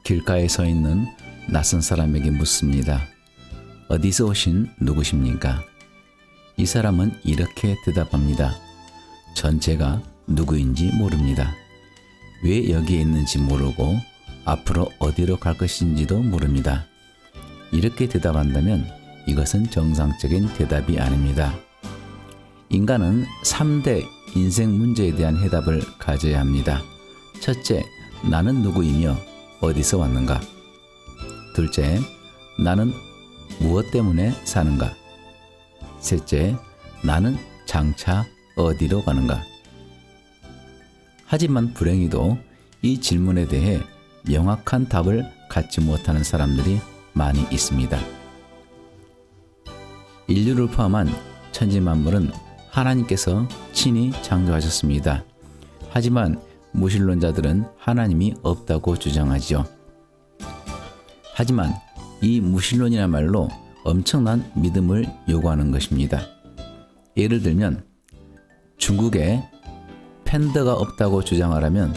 길가에 서 있는 낯선 사람에게 묻습니다. 어디서 오신 누구십니까? 이 사람은 이렇게 대답합니다. 전 제가 누구인지 모릅니다. 왜 여기에 있는지 모르고 앞으로 어디로 갈 것인지도 모릅니다. 이렇게 대답한다면 이것은 정상적인 대답이 아닙니다. 인간은 3대 인생 문제에 대한 해답을 가져야 합니다. 첫째, 나는 누구이며 어디서 왔는가? 둘째, 나는 무엇 때문에 사는가? 셋째, 나는 장차 어디로 가는가? 하지만 불행히도 이 질문에 대해 명확한 답을 갖지 못하는 사람들이 많이 있습니다. 인류를 포함한 천지만물은 하나님께서 친히 창조하셨습니다. 하지만 무신론자들은 하나님이 없다고 주장하지요. 하지만 이 무신론이야말로 엄청난 믿음을 요구하는 것입니다. 예를 들면 중국에 팬더가 없다고 주장하려면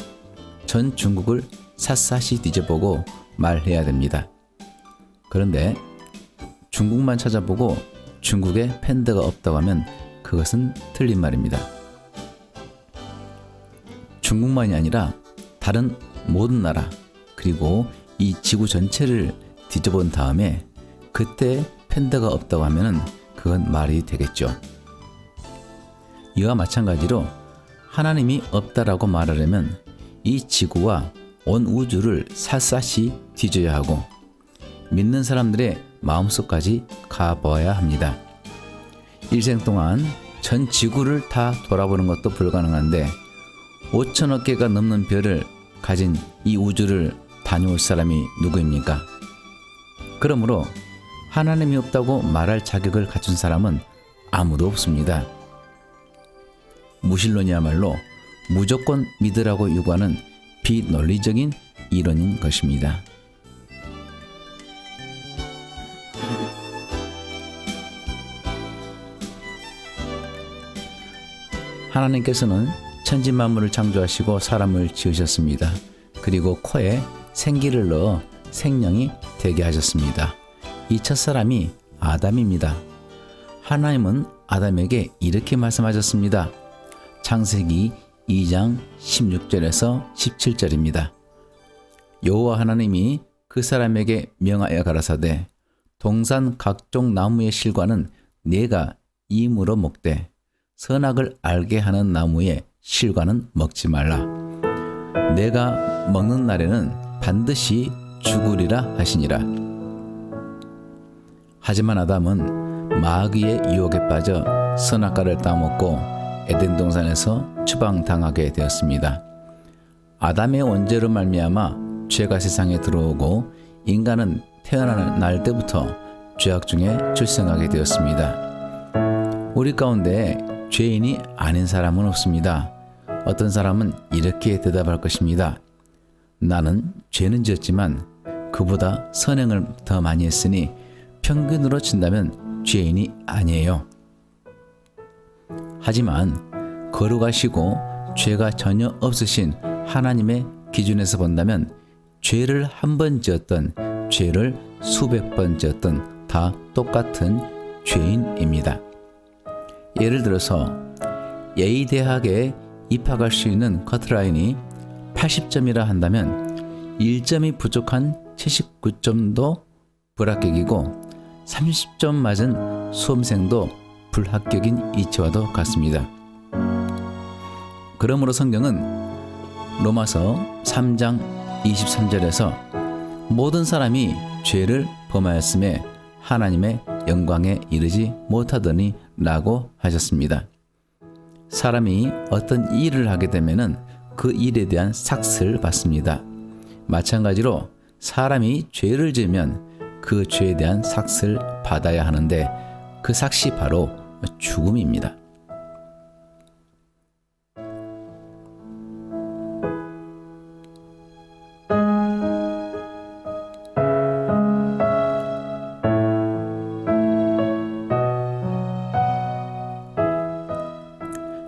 전 중국을 샅샅이 뒤져보고 말해야 됩니다. 그런데 중국만 찾아보고 중국에 팬더가 없다고 하면 그것은 틀린 말입니다. 중국만이 아니라 다른 모든 나라 그리고 이 지구 전체를 뒤져본 다음에 그때 팬더가 없다고 하면 그건 말이 되겠죠. 이와 마찬가지로 하나님이 없다라고 말하려면 이 지구와 온 우주를 샅샅이 뒤져야 하고 믿는 사람들의 마음속까지 가보아야 합니다. 일생 동안 전 지구를 다 돌아보는 것도 불가능한데 5천억 개가 넘는 별을 가진 이 우주를 다녀올 사람이 누구입니까? 그러므로 하나님이 없다고 말할 자격을 갖춘 사람은 아무도 없습니다. 무신론이야말로 무조건 믿으라고 요구하는 비논리적인 이론인 것입니다. 하나님께서는 천지만물을 창조하시고 사람을 지으셨습니다. 그리고 코에 생기를 넣어 생명이 되게 하셨습니다. 이 첫사람이 아담입니다. 하나님은 아담에게 이렇게 말씀하셨습니다. 창세기 2장 16절에서 17절입니다. 여호와 하나님이 그 사람에게 명하여 가라사대 동산 각종 나무의 실과는 네가 임으로 먹되 선악을 알게 하는 나무의 실과는 먹지 말라. 내가 먹는 날에는 반드시 죽으리라 하시니라. 하지만 아담은 마귀의 유혹에 빠져 선악과를 따먹고 에덴 동산에서 추방당하게 되었습니다. 아담의 원죄로 말미암아 죄가 세상에 들어오고 인간은 태어나는 날 때부터 죄악 중에 출생하게 되었습니다. 우리 가운데 죄인이 아닌 사람은 없습니다. 어떤 사람은 이렇게 대답할 것입니다. 나는 죄는 지었지만 그보다 선행을 더 많이 했으니 평균으로 친다면 죄인이 아니에요. 하지만 거룩하시고 죄가 전혀 없으신 하나님의 기준에서 본다면 죄를 한 번 지었던 죄를 수백 번 지었던 다 똑같은 죄인입니다. 예를 들어서 예의대학에 입학할 수 있는 커트라인이 80점이라 한다면 1점이 부족한 79점도 불합격이고 30점 맞은 수험생도 불합격인 이치와도 같습니다. 그러므로 성경은 로마서 3장 23절에서 모든 사람이 죄를 범하였음에 하나님의 영광에 이르지 못하더니 라고 하셨습니다. 사람이 어떤 일을 하게 되면은 그 일에 대한 삭스를 받습니다. 마찬가지로 사람이 죄를 지으면 그 죄에 대한 삭스를 받아야 하는데 그 삭시 바로 죽음입니다.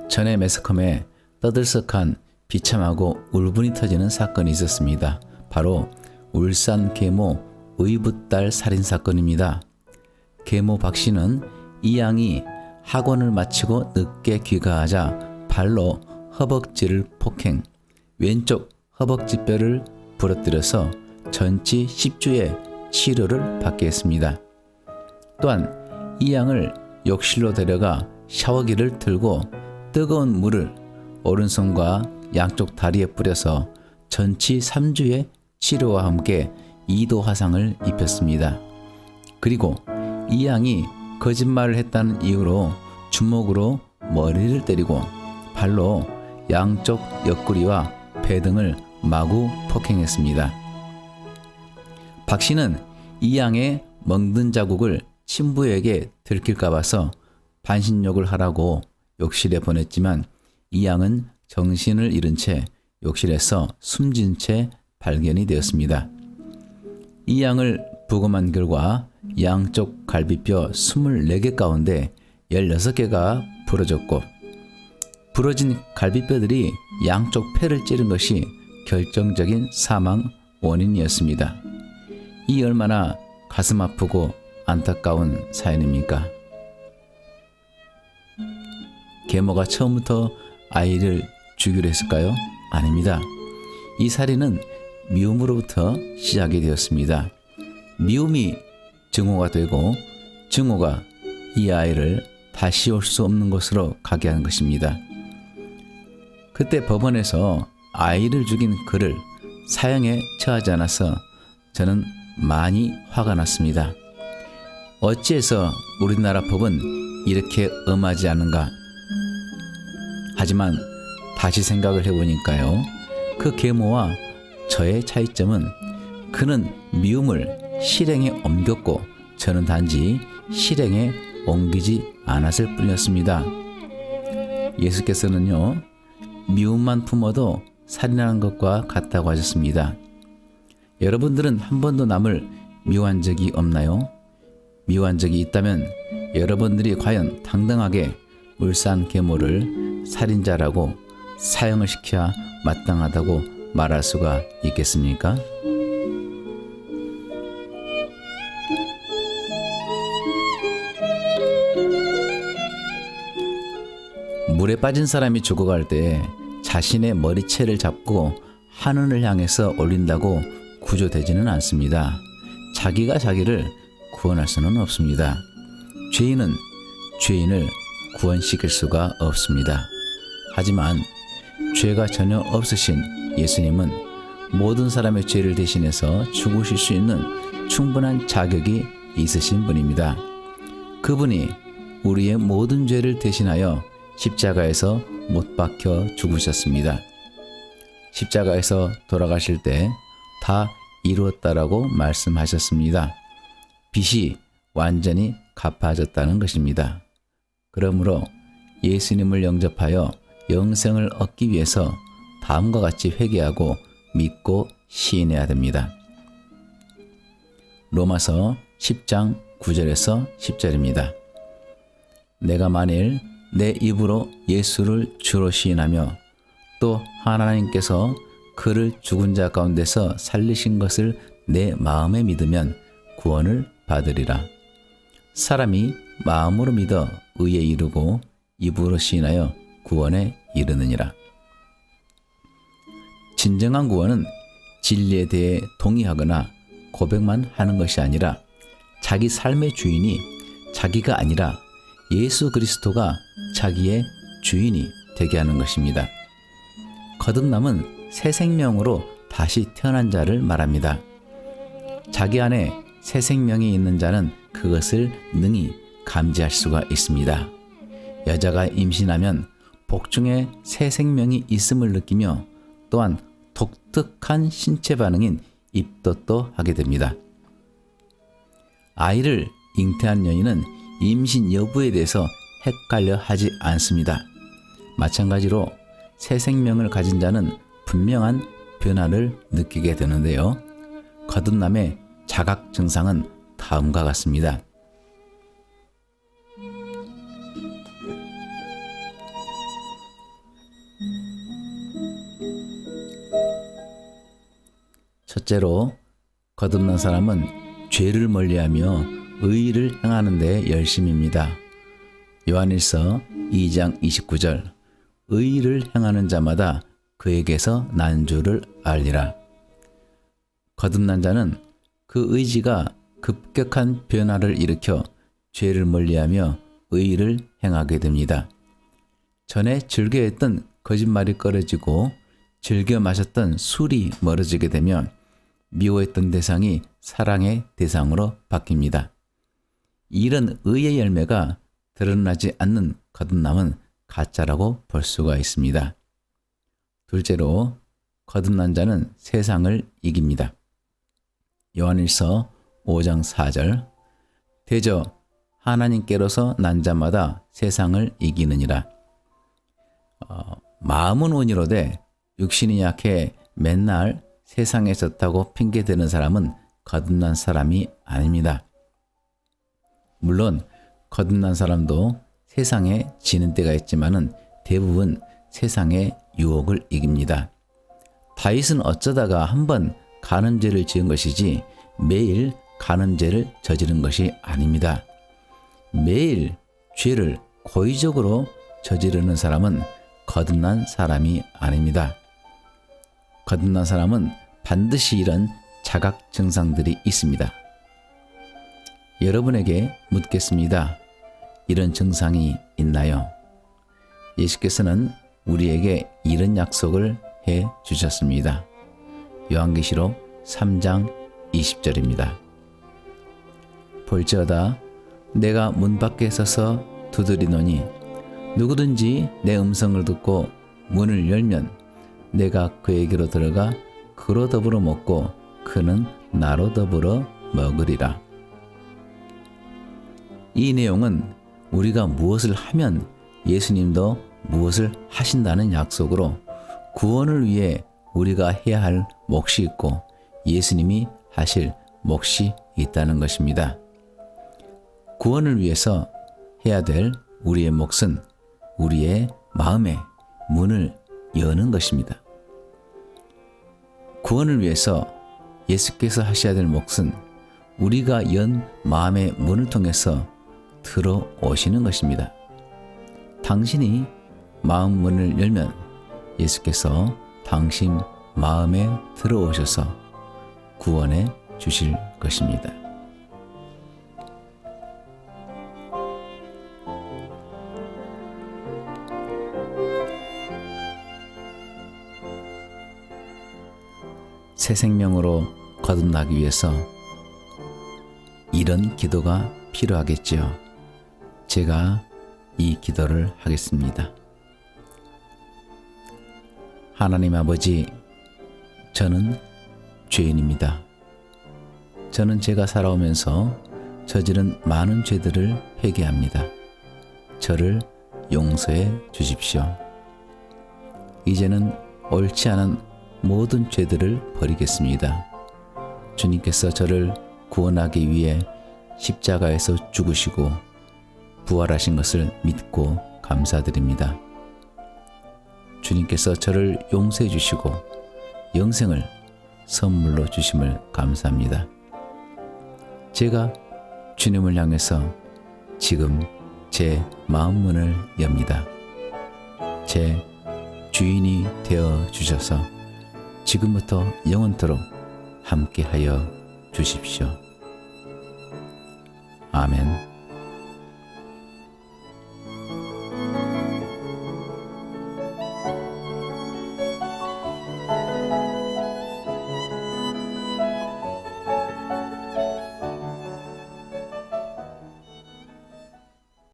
전에 매스컴에 떠들썩한 비참하고 울분이 터지는 사건이 있었습니다. 바로 울산 계모 의붓딸 살인사건입니다. 계모 박씨는 이 양이 학원을 마치고 늦게 귀가하자 발로 허벅지를 폭행, 왼쪽 허벅지뼈를 부러뜨려서 전치 10주의 치료를 받게 했습니다. 또한 이 양을 욕실로 데려가 샤워기를 틀고 뜨거운 물을 오른손과 양쪽 다리에 뿌려서 전치 3주의 치료와 함께 2도 화상을 입혔습니다. 그리고 이 양이 거짓말을 했다는 이유로 주먹으로 머리를 때리고 발로 양쪽 옆구리와 배 등을 마구 폭행했습니다. 박 씨는 이 양의 먹는 자국을 친부에게 들킬까 봐서 반신욕을 하라고 욕실에 보냈지만 이 양은 정신을 잃은 채 욕실에서 숨진 채 발견이 되었습니다. 이 양을 부검한 결과 양쪽 갈비뼈 24개 가운데 16개가 부러졌고 부러진 갈비뼈들이 양쪽 폐를 찌른 것이 결정적인 사망 원인이었습니다. 이 얼마나 가슴 아프고 안타까운 사연입니까? 계모가 처음부터 아이를 죽이려 했을까요? 아닙니다. 이 살인은 미움으로부터 시작이 되었습니다. 미움이 증오가 되고 증오가 이 아이를 다시 올 수 없는 곳으로 가게 한 것입니다. 그때 법원에서 아이를 죽인 그를 사형에 처하지 않아서 저는 많이 화가 났습니다. 어찌해서 우리나라 법은 이렇게 엄하지 않은가? 하지만 다시 생각을 해보니까요. 그 계모와 저의 차이점은 그는 미움을 실행에 옮겼고 저는 단지 실행에 옮기지 않았을 뿐이었습니다. 예수께서는요. 미움만 품어도 살인하는 것과 같다고 하셨습니다. 여러분들은 한 번도 남을 미워한 적이 없나요? 미워한 적이 있다면 여러분들이 과연 당당하게 울산 계모를 살인자라고 사형을 시켜야 마땅하다고 말할 수가 있겠습니까? 물에 빠진 사람이 죽어갈 때 자신의 머리채를 잡고 하늘을 향해서 올린다고 구조되지는 않습니다. 자기가 자기를 구원할 수는 없습니다. 죄인은 죄인을 구원시킬 수가 없습니다. 하지만 죄가 전혀 없으신 예수님은 모든 사람의 죄를 대신해서 죽으실 수 있는 충분한 자격이 있으신 분입니다. 그분이 우리의 모든 죄를 대신하여 십자가에서 못 박혀 죽으셨습니다. 십자가에서 돌아가실 때 다 이루었다라고 말씀하셨습니다. 빚이 완전히 갚아졌다는 것입니다. 그러므로 예수님을 영접하여 영생을 얻기 위해서 다음과 같이 회개하고 믿고 시인해야 됩니다. 로마서 10장 9절에서 10절입니다. 내가 만일 내 입으로 예수를 주로 시인하며 또 하나님께서 그를 죽은 자 가운데서 살리신 것을 내 마음에 믿으면 구원을 받으리라. 사람이 마음으로 믿어 의에 이르고 입으로 시인하여 구원에 이르느니라. 진정한 구원은 진리에 대해 동의하거나 고백만 하는 것이 아니라 자기 삶의 주인이 자기가 아니라 예수 그리스도가 자기의 주인이 되게 하는 것입니다. 거듭남은 새 생명으로 다시 태어난 자를 말합니다. 자기 안에 새 생명이 있는 자는 그것을 능히 감지할 수가 있습니다. 여자가 임신하면 복중에 새 생명이 있음을 느끼며 또한 독특한 신체 반응인 입덧도 하게 됩니다. 아이를 잉태한 여인은 임신 여부에 대해서 헷갈려 하지 않습니다. 마찬가지로 새 생명을 가진 자는 분명한 변화를 느끼게 되는데요. 거듭남의 자각 증상은 다음과 같습니다. 첫째로 거듭난 사람은 죄를 멀리하며 의의를 행하는 데 열심입니다. 요한일서 2장 29절 의의를 행하는 자마다 그에게서 난 줄을 알리라. 거듭난 자는 그 의지가 급격한 변화를 일으켜 죄를 멀리하며 의의를 행하게 됩니다. 전에 즐겨했던 거짓말이 꺼려지고 즐겨 마셨던 술이 멀어지게 되면 미워했던 대상이 사랑의 대상으로 바뀝니다. 이런 의의 열매가 드러나지 않는 거듭남은 가짜라고 볼 수가 있습니다. 둘째로 거듭난 자는 세상을 이깁니다. 요한일서 5장 4절 대저 하나님께로서 난 자마다 세상을 이기느니라. 마음은 온이로되 육신이 약해 맨날 세상에 졌다고 핑계대는 사람은 거듭난 사람이 아닙니다. 물론 거듭난 사람도 세상에 지는 때가 있지만은 대부분 세상의 유혹을 이깁니다. 다윗은 어쩌다가 한번 간음죄를 지은 것이지 매일 간음죄를 저지른 것이 아닙니다. 매일 죄를 고의적으로 저지르는 사람은 거듭난 사람이 아닙니다. 거듭난 사람은 반드시 이런 자각 증상들이 있습니다. 여러분에게 묻겠습니다. 이런 증상이 있나요? 예수께서는 우리에게 이런 약속을 해 주셨습니다. 요한계시록 3장 20절입니다. 볼지어다 내가 문 밖에 서서 두드리노니 누구든지 내 음성을 듣고 문을 열면 내가 그에게로 들어가 그로 더불어 먹고 그는 나로 더불어 먹으리라. 이 내용은 우리가 무엇을 하면 예수님도 무엇을 하신다는 약속으로 구원을 위해 우리가 해야 할 몫이 있고 예수님이 하실 몫이 있다는 것입니다. 구원을 위해서 해야 될 우리의 몫은 우리의 마음의 문을 여는 것입니다. 구원을 위해서 예수께서 하셔야 될 몫은 우리가 연 마음의 문을 통해서 들어오시는 것입니다. 당신이 마음 문을 열면 예수께서 당신 마음에 들어오셔서 구원해 주실 것입니다. 새 생명으로 거듭나기 위해서 이런 기도가 필요하겠지요. 제가 이 기도를 하겠습니다. 하나님 아버지, 저는 죄인입니다. 저는 제가 살아오면서 저지른 많은 죄들을 회개합니다. 저를 용서해 주십시오. 이제는 옳지 않은 모든 죄들을 버리겠습니다. 주님께서 저를 구원하기 위해 십자가에서 죽으시고 부활하신 것을 믿고 감사드립니다. 주님께서 저를 용서해 주시고 영생을 선물로 주심을 감사합니다. 제가 주님을 향해서 지금 제 마음 문을 엽니다. 제 주인이 되어 주셔서 지금부터 영원토록 함께하여 주십시오.